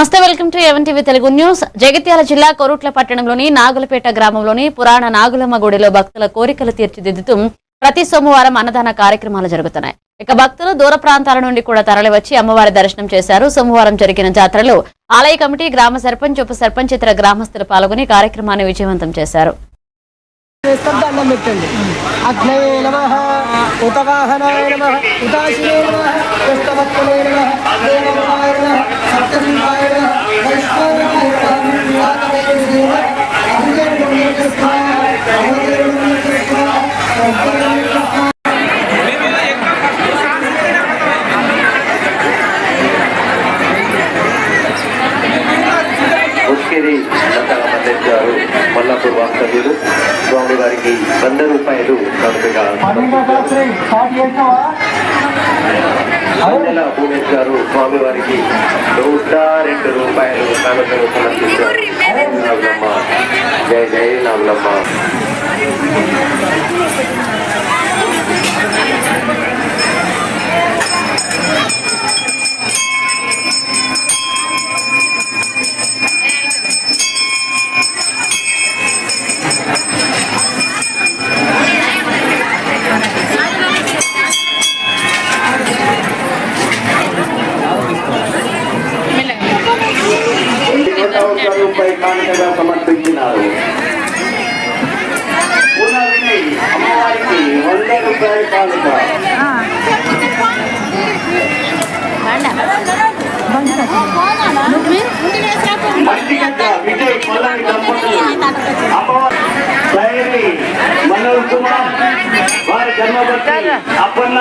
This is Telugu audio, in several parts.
నమస్తే, welcome to even TV Telugu news. Jagtial జిల్లా కొరుట్ల పట్టణంలోని నాగులపేట గ్రామంలోని పురాణ నాగులమ్మ గుడిలో భక్తుల కోరికలు తీర్చిదిద్దుతూ ప్రతి సోమవారం అన్నదాన కార్యక్రమాలు జరుగుతున్నాయి. ఇక భక్తులు దూర ప్రాంతాల నుండి కూడా తరలివచ్చి అమ్మవారి దర్శనం చేశారు. సోమవారం జరిగిన జాతరలో ఆలయ కమిటీ, గ్రామ సర్పంచ్, ఉప సర్పంచ్, ఇతర గ్రామస్తులు పాల్గొని కార్యక్రమాన్ని విజయవంతం చేశారు. మల్లాపూర్ వాస్తవ్యులు స్వామి వారికి 100 రూపాయలు కానుకగా భూమేష్ గారు స్వామి వారికి 102 రూపాయలు కానుకలు సమర్పించారు. నాగులమ్మ జయ జయ నాగులమ్మ. కానుకగా సమర్పించినారు. అమ్మవారికి 100 రూపాయల కానుక. విజయ్ పొలాని దంపతులు అమ్మవారి మనోజ్ కుమార్ వారి జన్మభర్తి అప్పన్న.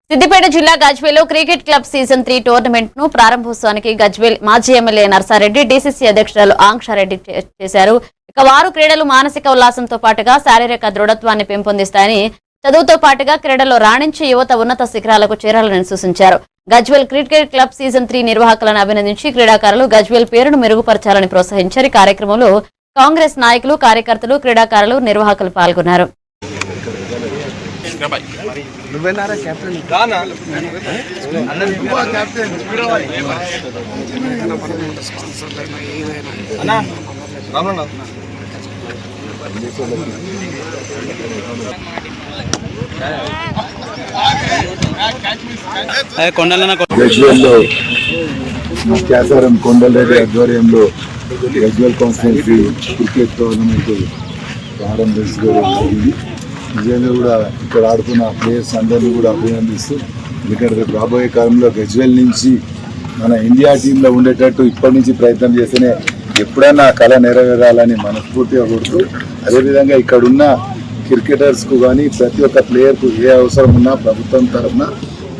సిద్దిపేట జిల్లా గజ్వేల్లో క్రికెట్ క్లబ్ సీజన్ 3 టోర్నమెంట్ ను ప్రారంభోత్సవానికి గజ్వేల్ మాజీ ఎమ్మెల్యే నర్సారెడ్డి, డీసీసీ అధ్యక్షురాలు ఆంక్షారెడ్డి చేశారు. ఇక వారు క్రీడలు మానసిక ఉల్లాసంతో పాటుగా శారీరక దృఢత్వాన్ని పెంపొందిస్తాయని, చదువుతో పాటుగా క్రీడల్లో రాణించి యువత ఉన్నత శిఖరాలకు చేరాలని సూచించారు. గజ్వేల్ క్రికెట్ క్లబ్ సీజన్ 3 నిర్వాహకులను అభినందించి క్రీడాకారులు గజ్వేల్ పేరును మెరుగుపరచాలని ప్రోత్సహించారు. ఈ కార్యక్రమంలో కాంగ్రెస్ నాయకులు, కార్యకర్తలు, క్రీడాకారులు, నిర్వాహకులు పాల్గొన్నారు. గజ్వేల్లో క్యాసారం కొండలరెడ్డి ఆధ్వర్యంలో గజ్వేల్ కాన్స్టిట్యున్సీ క్రికెట్ టోర్నమెంట్ ప్రారంభించబడింది. నిజంగా కూడా ఇక్కడ ఆడుతున్న ప్లేయర్స్ అందరినీ కూడా అభినందిస్తూ, ఎందుకంటే రేపు రాబోయే కాలంలో గజ్వేల్ నుంచి మన ఇండియా టీంలో ఉండేటట్టు ఇప్పటి నుంచి ప్రయత్నం చేస్తేనే ఎప్పుడైనా ఆ కళ నెరవేరాలని మనస్ఫూర్తిగా కోరుతూ, అదేవిధంగా ఇక్కడున్న క్రికెటర్స్కు కానీ ప్రతి ఒక్క ప్లేయర్కు ఏ అవసరం ఉన్నా ప్రభుత్వం తరఫున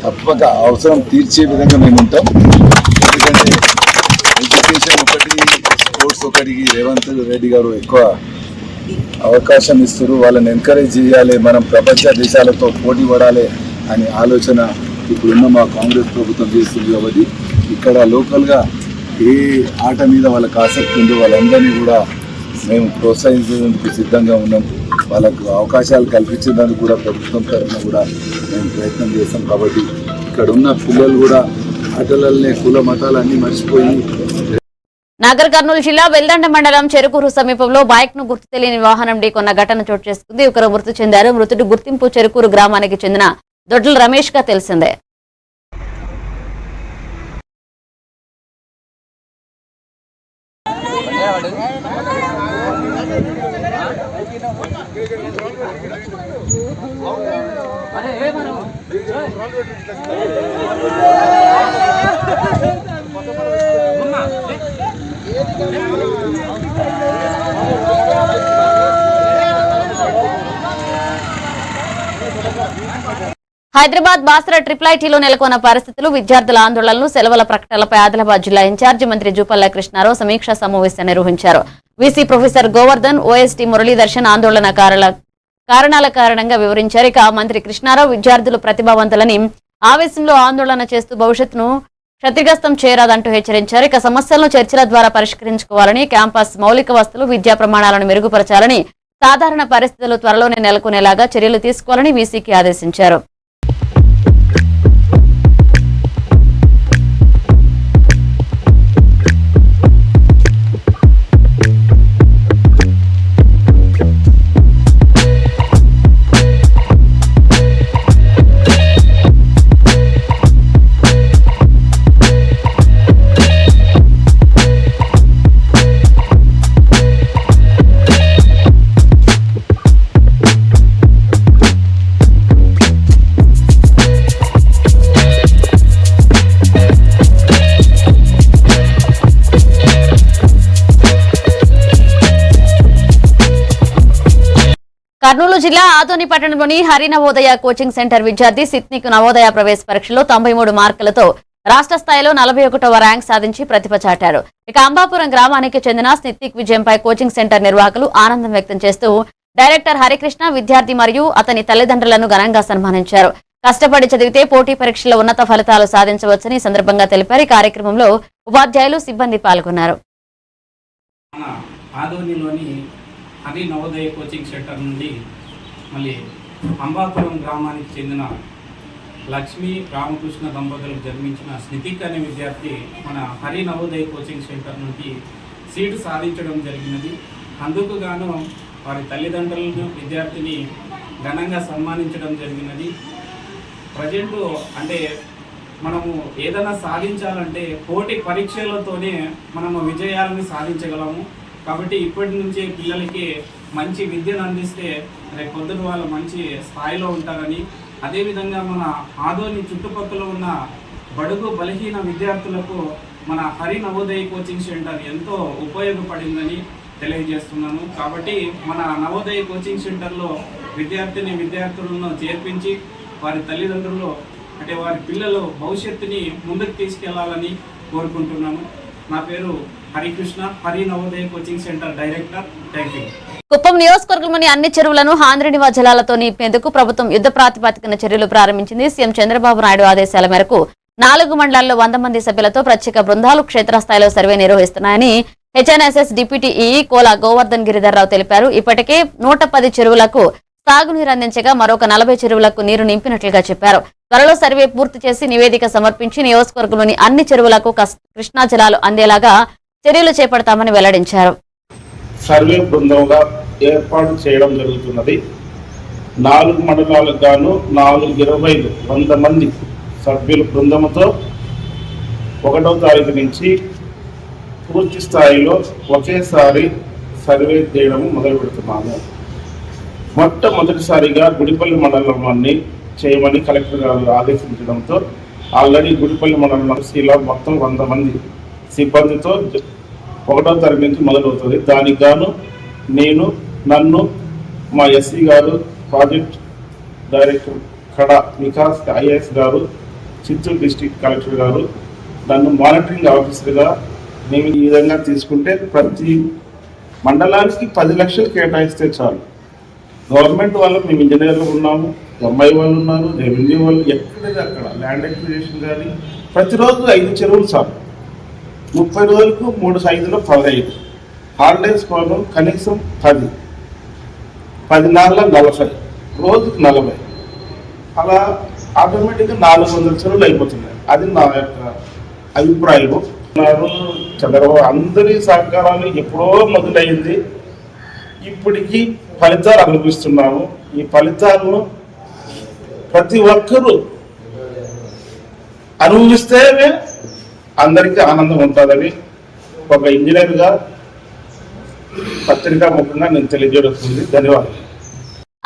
తప్పక అవసరం తీర్చే విధంగా మేము ఉంటాం. ఎందుకంటే ఎడ్యుకేషన్ ఒకటి, స్పోర్ట్స్ ఒకటికి రేవంత్ రెడ్డి గారు ఎక్కువ అవకాశం ఇస్తారు. వాళ్ళని ఎంకరేజ్ చేయాలి, మనం ప్రపంచ దేశాలతో పోటీ పడాలి అనే ఆలోచన ఇప్పుడున్న మా కాంగ్రెస్ ప్రభుత్వం చేస్తుంది. కాబట్టి ఇక్కడ లోకల్గా ఏ ఆట మీద వాళ్ళకి ఆసక్తి ఉందో వాళ్ళందరినీ కూడా మేము ప్రోత్సహించేందుకు సిద్ధంగా ఉన్నాం. వాళ్ళకు అవకాశాలు కల్పించేందుకు కూడా ప్రభుత్వం తరఫున కూడా మేము ప్రయత్నం చేస్తాం. కాబట్టి ఇక్కడ ఉన్న పిల్లలు కూడా ఆటలనే కుల మతాలు అన్నీ మర్చిపోయి. నాగర్ కర్నూలు జిల్లా వెల్దండ మండలం చెరుకూరు సమీపంలో బైక్ ను గుర్తు తెలియని వాహనం ఢీకొన్న ఘటన చోటు చేసుకుంది. ఒకరు మృతి చెందారు. మృతుడి గుర్తింపు చెరుకూరు గ్రామానికి చెందిన దొడ్ల రమేష్ గా తెలిసిందే. హైదరాబాద్ బాసర ట్రిపుల్ ఐటీలో నెలకొన్న పరిస్థితులు, విద్యార్థుల ఆందోళనలు, సెలవుల ప్రకటనలపై ఆదిలాబాద్ జిల్లా ఇన్ఛార్జి మంత్రి జూపల్లి కృష్ణారావు సమీక్షా సమావేశం నిర్వహించారు. వీసీ ప్రొఫెసర్ గోవర్ధన్, ఓఎస్టీ మురళీదర్శన్ ఆందోళన కారణాల కారణంగా వివరించారు. ఇక మంత్రి కృష్ణారావు విద్యార్థులు ప్రతిభావంతులని ఆవేశంలో ఆందోళన చేస్తూ భవిష్యత్తును క్షతిగ్రస్తం చేయరాదంటూ హెచ్చరించారు. ఇక సమస్యలను చర్చల ద్వారా పరిష్కరించుకోవాలని, క్యాంపస్ మౌలిక వసతులు, విద్యా ప్రమాణాలను మెరుగుపరచాలని, సాధారణ పరిస్థితులు త్వరలోనే నెలకొనేలాగా చర్యలు తీసుకోవాలని వీసీకి ఆదేశించారు. కర్నూలు జిల్లా ఆదోని పట్టణంలోని హరి నవోదయ కోచింగ్ సెంటర్ విద్యార్థి సిత్నిక్ నవోదయ ప్రవేశ పరీక్షలో 93 మార్కులతో రాష్ట్ర స్థాయిలో 41వ ర్యాంక్ సాధించి ప్రతిభ చాటారు. ఇక అంబాపురం గ్రామానికి చెందిన సిత్నిక్ విజయంపై కోచింగ్ సెంటర్ నిర్వాహకులు ఆనందం వ్యక్తం చేస్తూ డైరెక్టర్ హరికృష్ణ విద్యార్థి మరియు అతని తల్లిదండ్రులను ఘనంగా సన్మానించారు. కష్టపడి చదివితే పోటీ పరీక్షల్లో ఉన్నత ఫలితాలు సాధించవచ్చని సందర్భంగా తెలిపారు. ఈ కార్యక్రమంలో ఉపాధ్యాయులు సిబ్బంది పాల్గొన్నారు. ఆదోనిలోని హరి నవోదయ కోచింగ్ సెంటర్ నుండి మళ్ళీ అంబాపురం గ్రామానికి చెందిన లక్ష్మీ రామకృష్ణ దంపతులకు జన్మించిన స్నితిక్ అనే విద్యార్థి మన హరి నవోదయ కోచింగ్ సెంటర్ నుండి సీటు సాధించడం జరిగినది. అందుకు గాను వారి తల్లిదండ్రులను విద్యార్థిని ఘనంగా సన్మానించడం జరిగినది. ప్రజెంట్ అంటే మనము ఏదైనా సాధించాలంటే పోటీ పరీక్షలతోనే మనము విజయాలను సాధించగలము. కాబట్టి ఇప్పటి నుంచే పిల్లలకి మంచి విద్యను అందిస్తే రేపు పొద్దున వాళ్ళు మంచి స్థాయిలో ఉంటారని, అదేవిధంగా మన ఆదోని చుట్టుపక్కల ఉన్న బడుగు బలహీన విద్యార్థులకు మన హరి నవోదయ కోచింగ్ సెంటర్ ఎంతో ఉపయోగపడిందని తెలియజేస్తున్నాను. కాబట్టి మన నవోదయ కోచింగ్ సెంటర్లో విద్యార్థులను చేర్పించి వారి తల్లిదండ్రులు అంటే వారి పిల్లలు భవిష్యత్తుని ముందుకు తీసుకెళ్లాలని కోరుకుంటున్నాను. నా పేరు Harikrishna, Hari Navodaya coaching centre director. Thank you. Kuppam నియోజకవర్గంలోని అన్ని చెరువులను ఆంధ్రనివా జలాలతో నింపేందుకు ప్రభుత్వం యుద్ధ ప్రాతిపదికన చర్యలు ప్రారంభించింది. సీఎం చంద్రబాబు నాయుడు ఆదేశాల మేరకు 4 మండలాల్లో 100 మంది సభ్యులతో ప్రత్యేక బృందాలు క్షేత్రస్థాయిలో సర్వే నిర్వహిస్తున్నాయని HNSS deputy EE Kola Govardhan Giridhar Rao తెలిపారు. ఇప్పటికే 110 చెరువులకు సాగునీరు అందించగా మరొక 40 చెరువులకు నీరు నింపినట్లుగా చెప్పారు. త్వరలో సర్వే పూర్తి చేసి నివేదిక సమర్పించి నియోజకవర్గంలోని అన్ని చెరువులకు కృష్ణా జలాలు అందేలాగా చర్యలు చేపడతామని వెల్లడించారు. సర్వే బృందంగా ఏర్పాటు చేయడం జరుగుతున్నది. 4 మండలాలకు గాను 100 మంది సభ్యుల బృందంతో 1వ తారీఖు నుంచి పూర్తి స్థాయిలో ఒకేసారి సర్వే చేయడం మొదలు పెడుతున్నాము. మొట్టమొదటిసారిగా గుడిపల్లి మండలంలోని చేయమని కలెక్టర్ గారు ఆదేశించడంతో ఆల్రెడీ గుడిపల్లి మండలంలో మొత్తం 100 మంది సిబ్బందితో 1వ తారీఖు నుంచి మొదలవుతుంది. దానికి గాను నన్ను మా ఎస్సీ గారు, ప్రాజెక్ట్ డైరెక్టర్ కడా వికాస్ ఐఏఎస్ గారు, చిత్తూరు డిస్ట్రిక్ట్ కలెక్టర్ గారు నన్ను మానిటరింగ్ ఆఫీసర్గా మేము ఈ విధంగా తీసుకుంటే ప్రతి మండలానికి 10 లక్షలు కేటాయిస్తే చాలు. గవర్నమెంట్ వాళ్ళు మేము ఇంజనీర్లు ఉన్నాము, ఎంఐ వాళ్ళు ఉన్నారు, రెవెన్యూ వాళ్ళు, ఎక్కడైతే అక్కడ ల్యాండ్ ఎక్విజిషన్ కానీ ప్రతిరోజు 5 చెరువులు చాలు. 30 రోజులకు 3 5లో 15, హాలిడేస్ కోసం కనీసం 10, 10 నాళ్ళ 40, రోజుకు 40, అలా ఆటోమేటిక్గా 400 చెరువులు అయిపోతున్నాయి. అది నా యొక్క అభిప్రాయం. చంద్రబాబు అందరి సహకారాలు ఎప్పుడో మొదలైంది. ఇప్పటికీ ఫలితాలు అనుభవిస్తున్నాము. ఈ ఫలితాలను ప్రతి ఒక్కరూ అనుభవిస్తేనే అందరికీ ఆనందం ఉంటుందని ఒక ఇంజనీర్గా పత్రికా ముఖంగా నేను తెలియజేస్తుంది. ధన్యవాదాలు.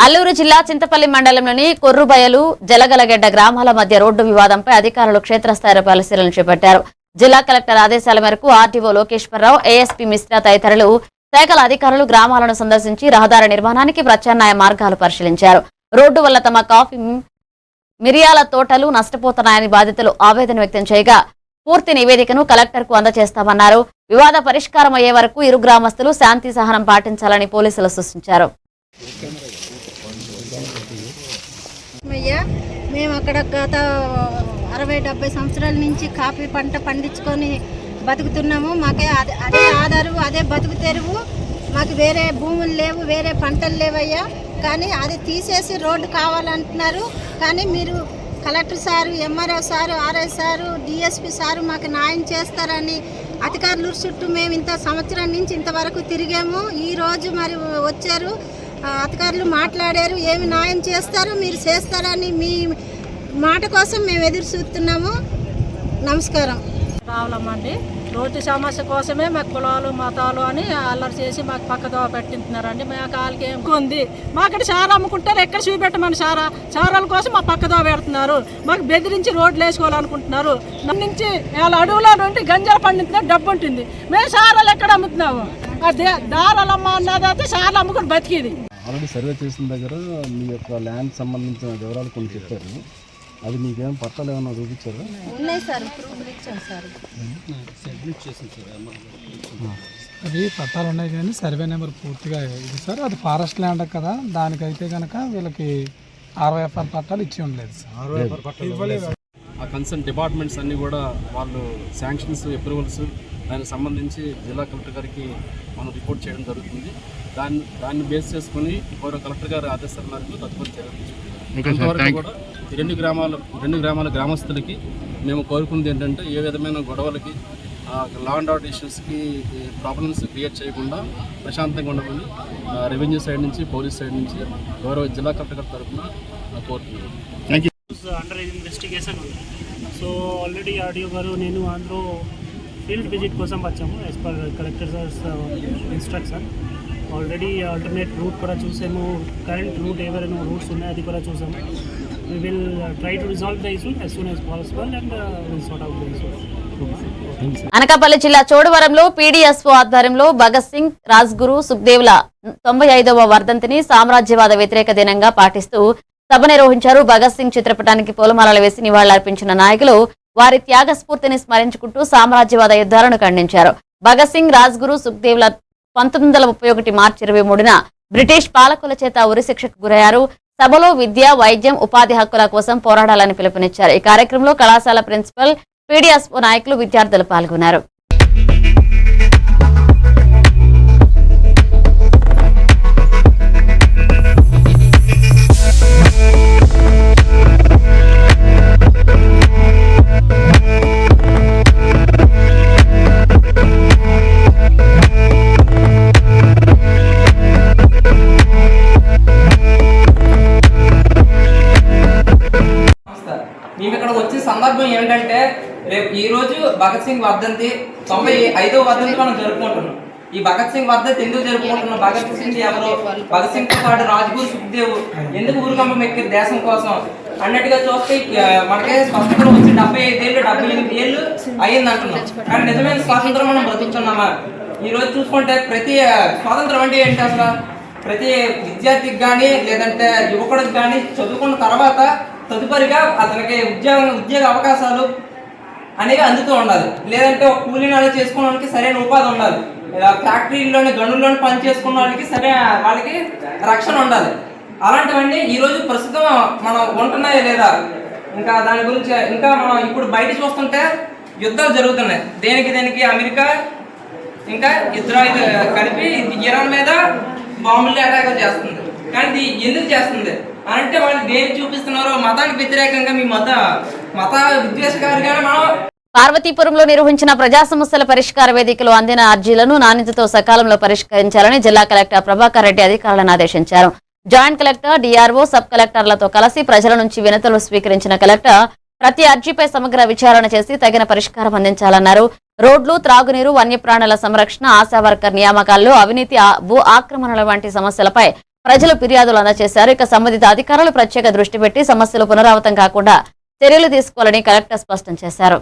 అల్లూరు జిల్లా చింతపల్లి మండలంలోని కొర్రుబయలు, జలగలగెడ్డ గ్రామాల మధ్య రోడ్డు వివాదంపై అధికారులు క్షేత్రస్థాయి పరిశీలన చేపట్టారు. జిల్లా కలెక్టర్ ఆదేశాల మేరకు ఆర్టీఓ లోకేశ్వరరావు, ఏఎస్పీ మిశ్రా తదితరులు శాఖల అధికారులు గ్రామాలను సందర్శించి రహదారి నిర్మాణానికి ప్రత్యామ్నాయ మార్గాలు పరిశీలించారు. రోడ్డు వల్ల తమ కాఫీ, మిరియాల తోటలు నష్టపోతున్నాయని బాధితులు ఆవేదన వ్యక్తం చేయగా పూర్తి నివేదికను కలెక్టర్కు అందజేస్తామన్నారు. వివాద పరిష్కారం అయ్యే వరకు ఇరు గ్రామస్తులు శాంతి సహనం పాటించాలని పోలీసులు సూచించారు. మేము అక్కడ గత 60-70 సంవత్సరాల నుంచి కాఫీ పంట పండించుకొని బతుకుతున్నాము. మాకే అదే ఆధారు, అదే బతుకు తెరువు. మాకు వేరే భూములు లేవు, వేరే పంటలు లేవయ్యా. కానీ అది తీసేసి రోడ్డు కావాలంటున్నారు. కానీ మీరు collector sir, MRO sir, RI sir, DSP sir మాకు న్యాయం చేస్తారని అధికారుల చుట్టూ మేము ఇంత సంవత్సరం నుంచి ఇంతవరకు తిరిగాము. ఈరోజు మరి వచ్చారు అధికారులు, మాట్లాడారు. ఏమి న్యాయం చేస్తారో మీరు చేస్తారని మీ మాట కోసం మేము ఎదురు చూస్తున్నాము. నమస్కారం. రావాలమ్మండి. రోడ్డు సమస్య కోసమే మాకు కులాలు మతాలు అని అల్లరి చేసి మాకు పక్కదో పెట్టింటున్నారండి. మా కాళ్ళకి ఏం ఉంది, మాకు సారా అమ్ముకుంటారు, ఎక్కడ చూపెట్టమని సారాల కోసం మా పక్కదో పెడుతున్నారు. మాకు బెదిరించి రోడ్లు వేసుకోవాలనుకుంటున్నారు. నుంచి వాళ్ళ అడవుల నుండి గంజాలు పండించినట్టు డబ్బు ఉంటుంది. మేము సారాలు ఎక్కడ అమ్ముతున్నాము? దారాలు అమ్మ అన్నదైతే సారాలు అమ్ముకుని బతికిది. ఆల్రెడీ సర్వే చేసిన దగ్గర మీ యొక్క ల్యాండ్ సంబంధించిన వివరాలు కొన్ని చెప్పారు. అది మీకేం పట్టాలు ఏమన్నా చూపించారా? ఉన్నాయి సార్, ప్రూఫ్లు ఇచ్చాం సార్. అది పట్టాలు ఉన్నాయి కానీ సర్వే నెంబర్ పూర్తిగా ఇది సార్. అది ఫారెస్ట్ ల్యాండ్ కదా, దానికైతే కనుక వీళ్ళకి ROFR పట్టాలు ఇచ్చి ఉండలేదు సార్. ఆ కన్సర్న్ డిపార్ట్మెంట్స్ అన్నీ కూడా వాళ్ళు శాంక్షన్స్, అప్రూవల్స్ దానికి సంబంధించి జిల్లా కలెక్టర్ గారికి మనం రిపోర్ట్ చేయడం జరుగుతుంది. దాన్ని బేస్ చేసుకుని గౌరవ కలెక్టర్ గారి ఆదేశాల మేరకు తదుపరి చర్యలు తీసుకుంటాం. కూడా ఈ రెండు గ్రామాల గ్రామస్తులకి మేము కోరుకున్నది ఏంటంటే ఏ విధమైన గొడవలకి, లా అండ్ ఆర్డర్ ఇష్యూస్కి ప్రాబ్లమ్స్ క్రియేట్ చేయకుండా ప్రశాంతంగా ఉండమని రెవెన్యూ సైడ్ నుంచి, పోలీస్ సైడ్ నుంచి గౌరవ జిల్లా కలెక్టర్ గారి తరఫున కోరుతున్నాను. Thank you. అండర్ ఇన్వెస్టిగేషన్ ఉంది. సో ఆల్రెడీ ఆడియో గారు నేను అందులో ఫీల్డ్ విజిట్ కోసం వచ్చాము as per collector instruction. Already alternate route కూడా చూసాము, కరెంట్ రూట్ ఎవరైనా రూట్స్ ఉన్నాయి అది కూడా చూసాము. We will try to resolve the issue as soon as possible and we'll sort out the issue. Anakapalli జిల్లా చోడవరంలో PDSO ఆధ్వర్యంలో భగత్ సింగ్, రాజ్గురు, సుఖ్దేవ్ల 95వ వర్ధంతిని సామ్రాజ్యవాద వ్యతిరేక దినంగా పాటిస్తూ సభ నిర్వహించారు. భగత్ సింగ్ చిత్రపటానికి పూలమాలలు వేసి నివాళులర్పించిన నాయకులు వారి త్యాగ స్ఫూర్తిని స్మరించుకుంటూ సామ్రాజ్యవాద యుద్ధాలను ఖండించారు. భగత్ సింగ్, రాజ్గురు, సుఖ్దేవ్ల 1931 మార్చి 23న బ్రిటిష్ పాలకుల చేత ఉరిశిక్షకు గురయ్యారు. సభలో విద్య, వైద్యం, ఉపాధి హక్కుల కోసం పోరాడాలని పిలుపునిచ్చారు. ఈ కార్యక్రమంలో కళాశాల ప్రిన్సిపల్, PDSO నాయకులు, విద్యార్థులు పాల్గొన్నారు. మేము ఇక్కడ వచ్చిన సందర్భం ఏంటంటే రేపు ఈ రోజు భగత్ సింగ్ వర్ధంతి 95వ వర్ధంతి మనం జరుపుకుంటున్నాం. ఈ భగత్ సింగ్ వర్ధంతి ఎందుకు జరుపుకుంటున్నాం? భగత్ సింగ్ ఎవరు? భగత్ సింగ్ తో పాటు రాజ్గురు, సుఖ్దేవ్ ఎందుకు ఊరుకంపం ఎక్కిరు దేశం కోసం అన్నట్టుగా చూస్తే మనకే స్వాతంత్రం వచ్చి 75 ఏళ్ళు 78 ఏళ్ళు అయ్యింది అంటున్నాం. కానీ నిజమైన స్వాతంత్రం మనం బ్రతుకుతున్నామా? ఈ రోజు చూసుకుంటే ప్రతి స్వాతంత్రం అంటే ఏంటి అసలు? ప్రతి విద్యార్థికి కానీ లేదంటే యువకుడికి కానీ చదువుకున్న తర్వాత తదుపరిగా అతనికి ఉద్యోగ అవకాశాలు అనేవి అందుతూ ఉండాలి. లేదంటే ఒక కూలీ నాలు చేసుకోవడానికి సరైన ఉపాధి ఉండాలి. ఫ్యాక్టరీలోని గనుల్లోని పని చేసుకున్న వాళ్ళకి రక్షణ ఉండాలి. అలాంటివన్నీ ఈరోజు ప్రస్తుతం మనం ఉంటున్నాయా లేదా? ఇంకా దాని గురించి ఇంకా మనం ఇప్పుడు బయట చూస్తుంటే యుద్ధాలు జరుగుతున్నాయి. దేనికి అమెరికా ఇంకా ఇజ్రాయిల్ కలిపి ఇరాన్ మీద బాంబులు అటాక్ చేస్తుంది. కానీ ఇది ఎందుకు చేస్తుంది అంటే వాళ్ళు దేనికి చూపిస్తున్నారో మతానికి వ్యతిరేకంగా మీ మత విద్వేషకారిగానే మనం. పార్వతీపురంలో నిర్వహించిన ప్రజా సమస్యల పరిష్కార వేదికలో అందిన అర్జీలను నాణ్యతతో సకాలంలో పరిష్కరించాలని జిల్లా కలెక్టర్ ప్రభాకర్ రెడ్డి అధికారులను ఆదేశించారు. జాయింట్ కలెక్టర్, DRO, సబ్ కలెక్టర్లతో కలిసి ప్రజల నుంచి వినతులు స్వీకరించిన కలెక్టర్ ప్రతి అర్జీపై సమగ్ర విచారణ చేసి తగిన పరిష్కారం అందించాలన్నారు. రోడ్లు, త్రాగునీరు, వన్యప్రాణుల సంరక్షణ, ఆశా వర్కర్ నియామకాల్లో అవినీతి, భూ ఆక్రమణల వంటి సమస్యలపై ప్రజలు ఫిర్యాదులు అందజేశారు. ఇక సంబంధిత అధికారులు ప్రత్యేక దృష్టి పెట్టి సమస్యలు పునరావృతం కాకుండా చర్యలు తీసుకోవాలని కలెక్టర్ స్పష్టం చేశారు.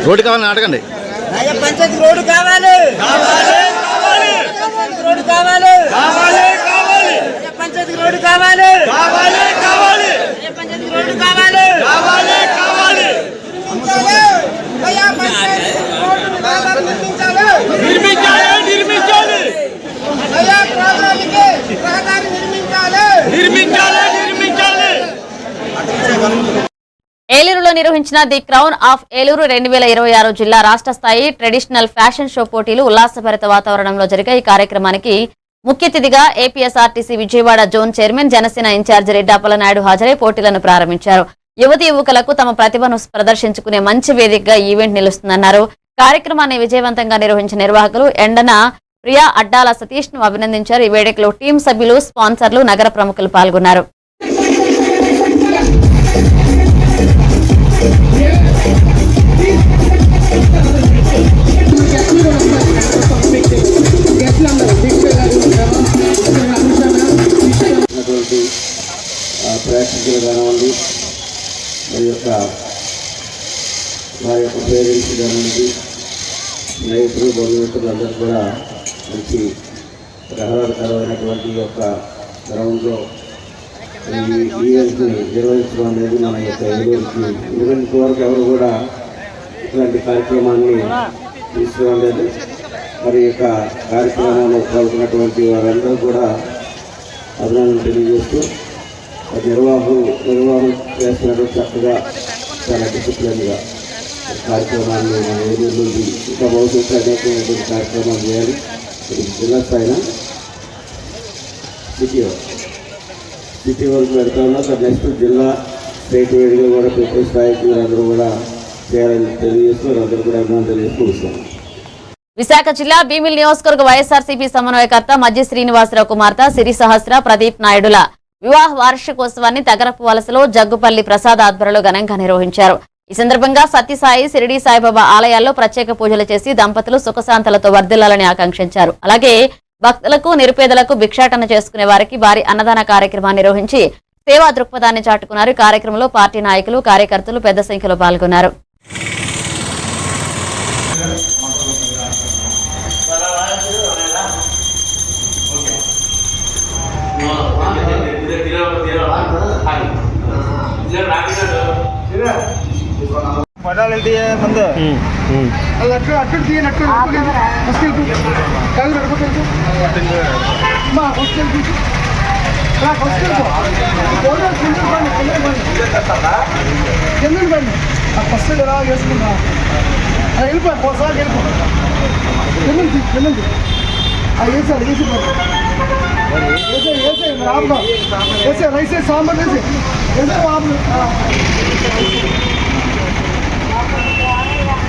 రోడ్డు కావాలని అడగండి. పంచాయతీ రోడ్డు కావాలి, రోడ్డు కావాలి, పంచాయతీ రోడ్డు కావాలి, పంచాయతీ రోడ్డు కావాలి, ఏలూరులో నిర్వహించిన ది క్రౌన్ ఆఫ్ ఏలూరు 2026 జిల్లా రాష్ట్ర స్థాయి ట్రెడిషనల్ ఫ్యాషన్ షో పోటీలు ఉల్లాసభరిత వాతావరణంలో జరిగాయి. ఈ కార్యక్రమానికి ముఖ్య అతిథిగా APSRTC Vijayawada zone chairman, Janasena incharge Reddapala Naidu హాజరై పోటీలను ప్రారంభించారు. యువతి యువకులకు తమ ప్రతిభను ప్రదర్శించుకునే మంచి వేదికగా ఈవెంట్ నిలుస్తుందన్నారు. కార్యక్రమాన్ని విజయవంతంగా నిర్వహించిన నిర్వాహకులు ఎండన ప్రియా అడ్డాల సతీష్ ను అభినందించారు. ఈ వేడుకలో టీం సభ్యులు, స్పాన్సర్లు, నగర ప్రముఖులు పాల్గొన్నారు. వారి యొక్క పేరెంట్స్ గారికి స్నేహితులు బంధుమిత్రులందరూ కూడా మంచి ఆహ్లాదకరమైనటువంటి యొక్క గ్రౌండ్లో ఈ ఈవెంట్ని నిర్వహించడం అనేది మన యొక్క ఈవెంట్ వరకు ఎవరు కూడా ఇట్లాంటి కార్యక్రమాన్ని తీసుకురాలేదు. మరి యొక్క కార్యక్రమంలో పాల్గొన్నటువంటి వారందరూ కూడా అభినందనలు తెలియజేస్తూ నిర్వహణ చేస్తున్నటువంటి చక్కగా చాలా డిసిప్లిన్గా కార్యక్రమాన్ని మన ఏరియా నుండి ఇంకా భవిష్యత్తు అనేకమైనటువంటి కార్యక్రమాలు చేయాలి. జిల్లా స్థాయిన సిటీ వరకు పెడతా ఉన్నా నెక్స్ట్ జిల్లా స్టేట్ వైడ్గా కూడా ప్రతి స్థాయికి అందరూ కూడా చేయాలని తెలియజేస్తూ అందరూ కూడా అభినందనలు తెలియజేస్తూ వస్తాం. విశాఖ జిల్లా భీమిలి నియోజకవర్గ వైఎస్ఆర్సీపీ సమన్వయకర్త మధ్య శ్రీనివాసరావు కుమార్తె సిరి సహస్ర ప్రదీప్ నాయుడుల వివాహ వార్షికోత్సవాన్ని తగరపు వలసలో జగ్గుపల్లి ప్రసాద్ ఆధ్వర్యంలో ఘనంగా నిర్వహించారు. ఈ సందర్భంగా సత్యసాయి షిరిడి సాయిబాబా ఆలయాల్లో ప్రత్యేక పూజలు చేసి దంపతులు సుఖశాంతలతో వర్ధిల్లాలని ఆకాంక్షించారు. అలాగే భక్తులకు నిరుపేదలకు భిక్షాటన చేసుకునే వారికి భారీ అన్నదాన కార్యక్రమాన్ని నిర్వహించి సేవా దృక్పథాన్ని చాటుకున్నారు. ఈ కార్యక్రమంలో పార్టీ నాయకులు కార్యకర్తలు పెద్ద సంఖ్యలో పాల్గొన్నారు.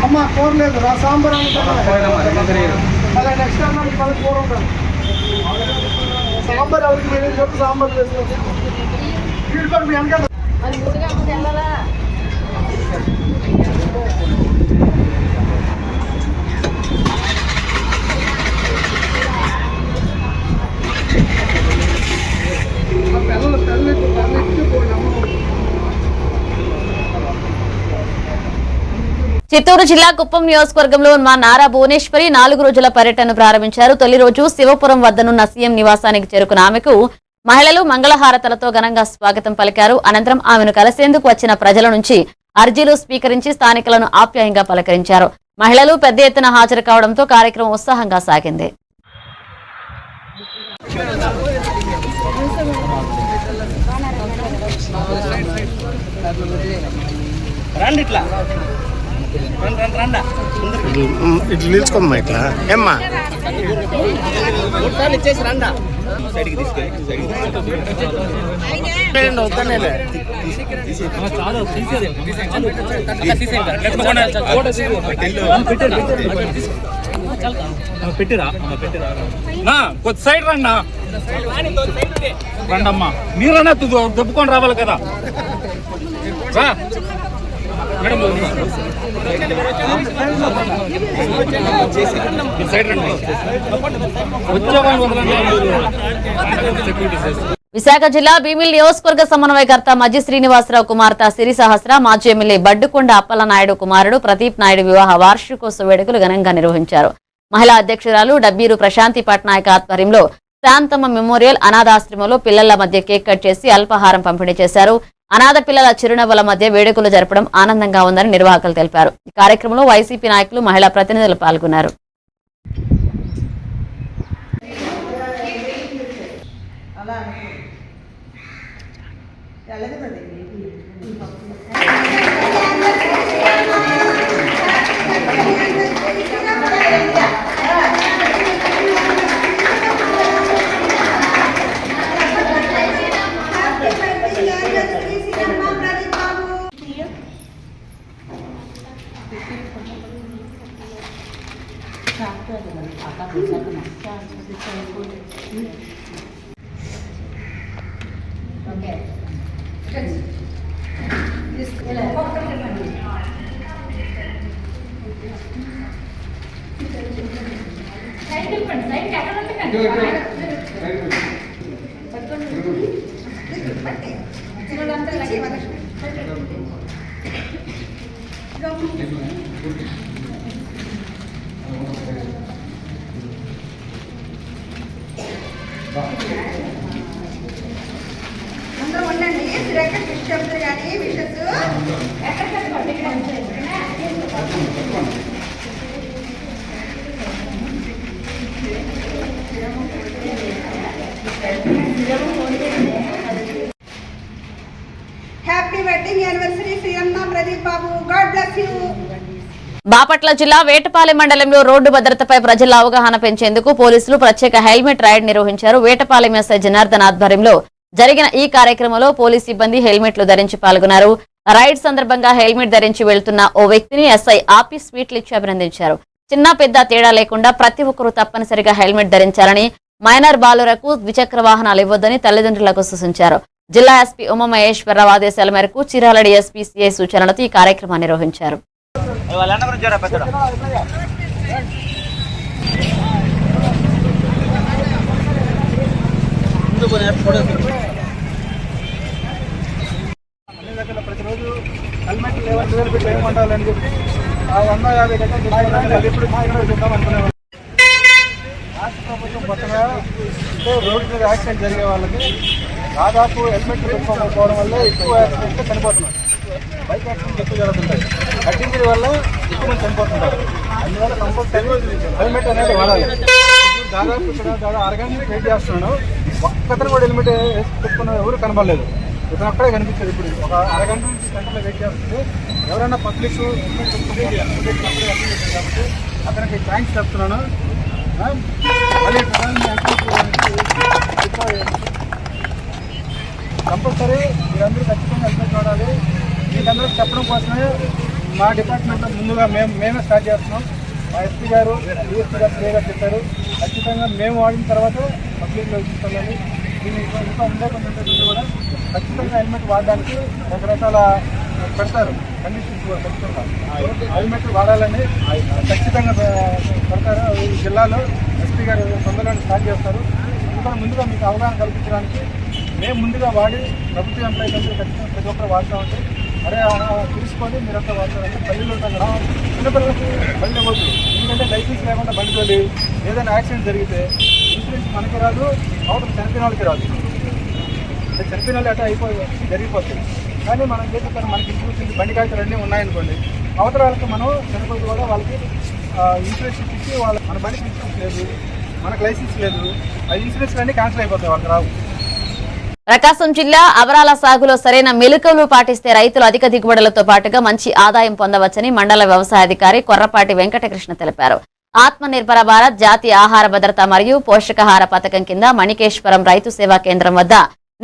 అమ్మా కోరలేదు రా సాంబార్ అలా నెక్స్ట్ టైం మనకి కూర ఉంటాను సాంబార్ ఎవరికి మీరు చెప్పి సాంబార్ వేసుకోండి. చిత్తూరు జిల్లా కుప్పం నియోజకవర్గంలో ఉన్న నారా భువనేశ్వరి 4 రోజుల పర్యటనను ప్రారంభించారు. తొలి రోజు శివపురం వద్దనున్న సీఎం నివాసానికి చేరుకున్న ఆమెకు మహిళలు మంగళహారతలతో ఘనంగా స్వాగతం పలికారు. అనంతరం ఆమెను కలిసేందుకు వచ్చిన ప్రజల నుంచి అర్జీలు స్వీకరించి స్థానికులను ఆప్యాయంగా పలకరించారు. మహిళలు పెద్ద ఎత్తున హాజరు కావడంతో కార్యక్రమం ఉత్సాహంగా సాగింది. ఇట్లా నిల్చుకోమ్మా ఇట్లా ఏమ్మా ఇచ్చేసి రండా పెట్టిరా కొద్ది సైడ్ రండా రండమ్మా మీరన్నా దొబ్బుకొని రావాలి కదా. విశాఖ జిల్లా భీమిలి నియోజకవర్గ సమన్వయకర్త మధ్య శ్రీనివాసరావు కుమార్తె సిరి సహస్ర మాజీ ఎమ్మెల్యే బడ్డుకొండ అప్పలనాయుడు కుమారుడు ప్రదీప్ నాయుడు వివాహ వార్షికోత్సవ వేడుకలు ఘనంగా నిర్వహించారు. మహిళా అధ్యక్షురాలు డబ్బీరు ప్రశాంతి పట్నాయక్ ఆధ్వర్యంలో శాంతమ్మ మెమోరియల్ అనాథాశ్రమంలో పిల్లల మధ్య కేక్ కట్ చేసి అల్పాహారం పంపిణీ చేశారు. అనాథ పిల్లల చిరునవ్వుల మధ్య వేడుకలు జరపడం ఆనందంగా ఉందని నిర్వాహకులు తెలిపారు. ఈ కార్యక్రమంలో వైసీపీ నాయకులు మహిళా ప్రతినిధులు పాల్గొన్నారు. అందరూ ఉండండి. సురేఖ సిస్టమ్స్ కానీ wishes happy wedding anniversary Sriramma Pradeep Babu. God bless you. Bapatla జిల్లా వేటపాలెం మండలంలో రోడ్డు భద్రతపై ప్రజల అవగాహన పెంచేందుకు పోలీసులు ప్రత్యేక హెల్మెట్ రైడ్ నిర్వహించారు. వేటపాలెం ఎస్ఐ జనార్దన్ ఆధ్వర్యంలో జరిగిన ఈ కార్యక్రమంలో పోలీస్ సిబ్బంది హెల్మెట్లు ధరించి పాల్గొన్నారు. రైడ్ సందర్భంగా హెల్మెట్ ధరించి వెళ్తున్న ఓ వ్యక్తిని ఎస్ఐ ఆపి స్వీట్లు ఇచ్చి అభినందించారు. చిన్న పెద్ద తేడా లేకుండా ప్రతి ఒక్కరూ తప్పనిసరిగా హెల్మెట్ ధరించాలని, మైనర్ బాలురకు ద్విచక్ర వాహనాలు ఇవ్వొద్దని తల్లిదండ్రులకు సూచించారు. జిల్లా ఎస్పీ ఉమామహేశ్వరరావు ఆదేశాల మేరకు చీరాల డీఎస్పీ సిఐ సూచనలతో ఈ కార్యక్రమాన్ని నిర్వహించారు. ప్రతిరోజు హెల్మెట్ లేవని వేయమంటాలని చెప్పి 150 గంటలు ఎప్పుడు చూద్దాం అనుకునేవాళ్ళు. రాష్ట్ర ప్రభుత్వం కొత్తగా రోడ్డు మీద యాక్సిడెంట్ జరిగే వాళ్ళకి దాదాపు హెల్మెట్ పెట్టుకోకపోవడం వల్ల ఎక్కువ యాక్సిడెంట్లు చనిపోతున్నారు. బైక్ యాక్సిడెంట్ ఎక్కువ జరుగుతుంటాయి. కట్టించడం వల్ల ఎక్కువ మంది చనిపోతుంటారు. అందువల్ల కంపల్సరీ హెల్మెట్ అనేది వాడాలి. దాదాపు ఇక్కడ అరగంట వెయిట్ చేస్తున్నాను. ఒక్కతను కూడా హెల్మెట్ వేసి పెట్టుకున్న ఎవరు కనబడలేదు. ఇతను అక్కడే కనిపించేది. ఇప్పుడు ఒక అరగంట నుంచి గంటలో వెయిట్ చేస్తుంది. ఎవరైనా పబ్లిక్ కాబట్టి అతనికి థ్యాంక్స్ చెప్తున్నాను. మళ్ళీ కంపల్సరీ మీరందరూ ఖచ్చితంగా హెల్మెట్ వాడాలి. మీకందరికి చెప్పడం కోసమే మా డిపార్ట్మెంట్లో ముందుగా మేమే స్టార్ట్ చేస్తున్నాం. మా ఎస్పీ గారు డిఎస్పీ గారు సిఐ గారు చెప్పారు. ఖచ్చితంగా మేము వాడిన తర్వాత పబ్లిక్లో తీసుకెళ్ళాలి. దీన్ని ఇంకా ఉండే కొన్ని కూడా ఖచ్చితంగా హెల్మెట్ వాడడానికి రకరకాల పెడతారు కండిషన్స్ కూడా. ఖచ్చితంగా హెల్మెట్ వాడాలని ఖచ్చితంగా పెడతారు. ఈ జిల్లాలో ఎస్పీ గారు తొందరలో స్టార్ట్ చేస్తారు. అందుకని ముందుగా మీకు అవగాహన కల్పించడానికి మేము ముందుగా వాడి ప్రభుత్వ ఎంప్లాయీస్ అందరూ ఖచ్చితంగా ప్రతి ఒక్కరు వాడుతూ ఉంటే అరే తెలుసుకొని మీరంతా వాడతారంటే బయలు ఉంటాం కదా. చిన్నపిల్లలకి బండి ఇవ్వద్దు. ఎందుకంటే లైసెన్స్ లేకుండా బండి తోలి ఏదైనా యాక్సిడెంట్ జరిగితే ఇన్సూరెన్స్ మనకి రాదు, అవతల చనిపోయిన వాళ్ళకి రాదు. చనిపోయిన వాళ్ళు అట్లా జరిగిపోతుంది. కానీ మనం చేసిన మనకి ఇన్సూరెన్స్ బండి కాగితాలు అన్నీ ఉన్నాయనుకోండి, అవతల వాళ్ళకి మనం చనిపోయి కూడా వాళ్ళకి ఇన్సూరెన్స్ ఇచ్చి మన బండికి ఇన్సూరెన్స్ లేదు, మనకు లైసెన్స్ లేదు, ఆ ఇన్సూరెన్స్ అన్నీ క్యాన్సిల్ అయిపోతాయి, వాళ్ళకి రావు. ప్రకాశం జిల్లా అవరాల సాగులో సరైన మెలకువలు పాటిస్తే రైతులు అధిక దిగుబడులతో పాటుగా మంచి ఆదాయం పొందవచ్చని మండల వ్యవసాయాధికారి కొర్రపాటి వెంకటకృష్ణ తెలిపారు. ఆత్మ నిర్భర భారత్ జాతీయ ఆహార భద్రత మరియు పోషకాహార పథకం కింద మణికేశ్వరం రైతు సేవా కేంద్రం వద్ద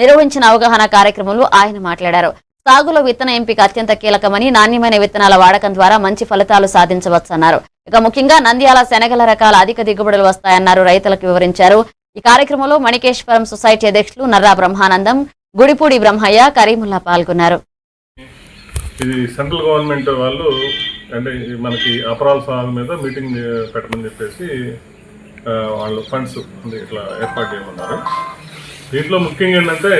నిర్వహించిన అవగాహన కార్యక్రమంలో ఆయన మాట్లాడారు. సాగులో విత్తన ఎంపిక అత్యంత కీలకమని, నాణ్యమైన విత్తనాల వాడకం ద్వారా మంచి ఫలితాలు సాధించవచ్చన్నారు. ఇక ముఖ్యంగా నంద్యాల శనగల రకాల అధిక దిగుబడులు వస్తాయన్నారు. రైతులకు వివరించారు. ఈ కార్యక్రమంలో మణికేశ్వరం సొసైటీ అధ్యక్షులు నర్రా బ్రహ్మానందం, గుడిపూడి బ్రహ్మయ్య, కరీముల్లా పాల్గొన్నారు. ఇది సెంట్రల్ గవర్నమెంట్ వాళ్ళు అంటే మనకి అపరాల సాగు మీద మీటింగ్ పెట్టమని చెప్పేసి వాళ్ళు ఫండ్స్ ఇట్లా ఏర్పాటు చేయమన్నారు. దీంట్లో ముఖ్యంగా ఏంటంటే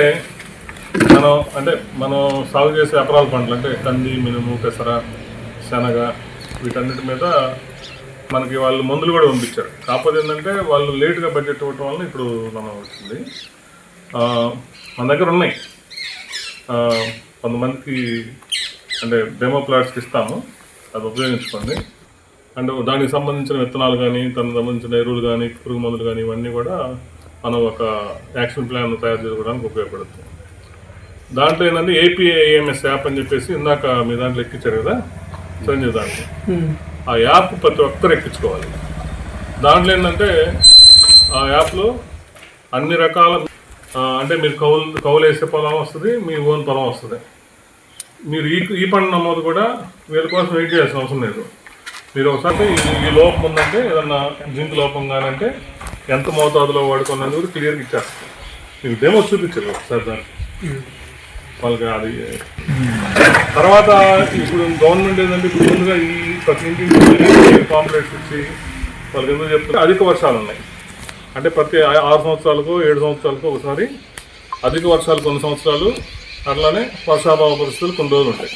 మనం సాగు చేసే అపరాల పంటలు అంటే కంది, మినుము, పెసర, శనగ వీటన్నిటి మీద మనకి వాళ్ళు మందులు కూడా పంపించారు. కాకపోతే ఏంటంటే వాళ్ళు లేటుగా బడ్జెట్ ఇవ్వటం వల్ల ఇప్పుడు మనం వచ్చింది. మన దగ్గర ఉన్నాయి, కొంతమందికి అంటే డెమో ప్లాట్స్కి ఇస్తాము, అది ఉపయోగించుకోండి. అండ్ దానికి సంబంధించిన విత్తనాలు కానీ, దానికి సంబంధించిన ఎరువులు కానీ, పురుగు మందులు కానీ ఇవన్నీ కూడా మనం ఒక యాక్షన్ ప్లాన్ తయారు చేసుకోవడానికి ఉపయోగపడుతుంది. దాంట్లో ఏంటంటే ఏపీఐఎంఎస్ యాప్ అని చెప్పేసి ఇందాక మీ దాంట్లో ఎక్కించారు కదా సంజయ్, దాంట్లో ఆ యాప్ ప్రతి ఒక్కరు ఎక్కించుకోవాలి. దాంట్లో ఏంటంటే ఆ యాప్లో అన్ని రకాల అంటే మీరు కౌలు వేసే పొలం వస్తుంది, మీ ఓన్ పొలం వస్తుంది. మీరు ఈ పంట నమోదు కూడా వీళ్ళ కోసం వెయిట్ చేయాల్సిన అవసరం లేదు. మీరు ఒకసారి ఈ లోపం ఉందంటే ఏదన్నా జింక్ లోపం కానంటే ఎంత మోతాదులో వాడుకున్నది కూడా క్లియర్గా ఇచ్చేస్తారు. మీకు డెమో చూపించారు ఒకసారి దానికి వాళ్ళకి. అది తర్వాత ఇప్పుడు గవర్నమెంట్ ఏంటంటే ఇప్పుడు ముందుగా ఈ ప్రతి ఇంటికి కాంప్లెక్స్ ఇచ్చి వాళ్ళకి ఎందుకు చెప్తుంటే అధిక వర్షాలు ఉన్నాయి. అంటే ప్రతి 6 సంవత్సరాలకు 7 సంవత్సరాలకు ఒకసారి అధిక వర్షాలు కొన్ని సంవత్సరాలు, అట్లానే వర్షాభావ పరిస్థితులు కొన్ని రోజులు ఉంటాయి.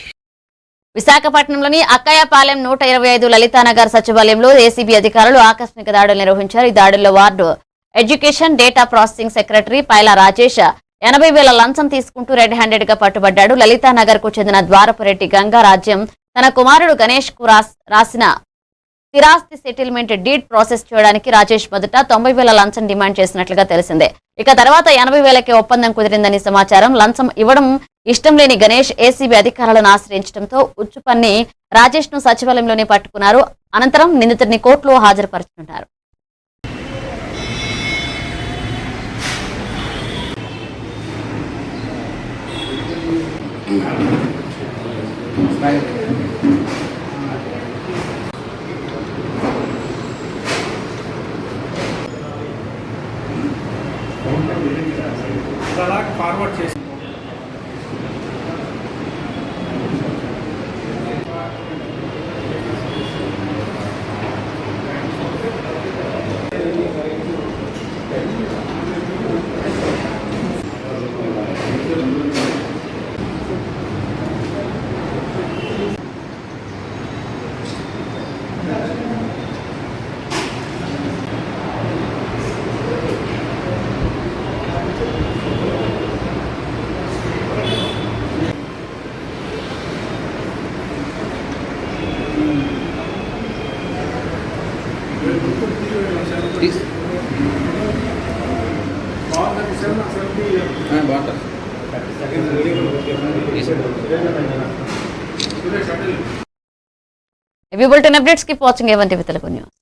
విశాఖపట్నంలోని అక్కయ్యపాలెం 125 లలితానగర్ సచివాలయంలో ఏసీబీ అధికారులు ఆకస్మిక దాడులు నిర్వహించారు. ఈ దాడుల్లో ward education data processing secretary Paila Rajesh 80,000 లంచం తీసుకుంటూ రెడ్ హ్యాండెడ్ గా పట్టుబడ్డాడు. లలితానగర్ కు చెందిన ద్వారపురెడ్డి గంగారాజ్యం తన కుమారుడు గణేష్ కు రాసిన స్థిరాస్తి సెటిల్మెంట్ డీడ్ ప్రాసెస్ చేయడానికి రాజేష్ మొదట 90,000 లంచం డిమాండ్ చేసినట్లుగా తెలిసిందే. ఇక తర్వాత 80,000కి ఒప్పందం కుదిరిందని సమాచారం. లంచం ఇవ్వడం ఇష్టం లేని గణేష్ ఏసీబీ అధికారులను ఆశ్రయించడంతో ఉచ్చుపన్ని రాజేష్ ను సచివాలయంలోనే పట్టుకున్నారు. అనంతరం నిందితుడిని కోర్టులో హాజరుపరుచుకుంటారు. ఫార్వర్డ్ చేసి If you built an updates, keep watching A1 TV Telugu News.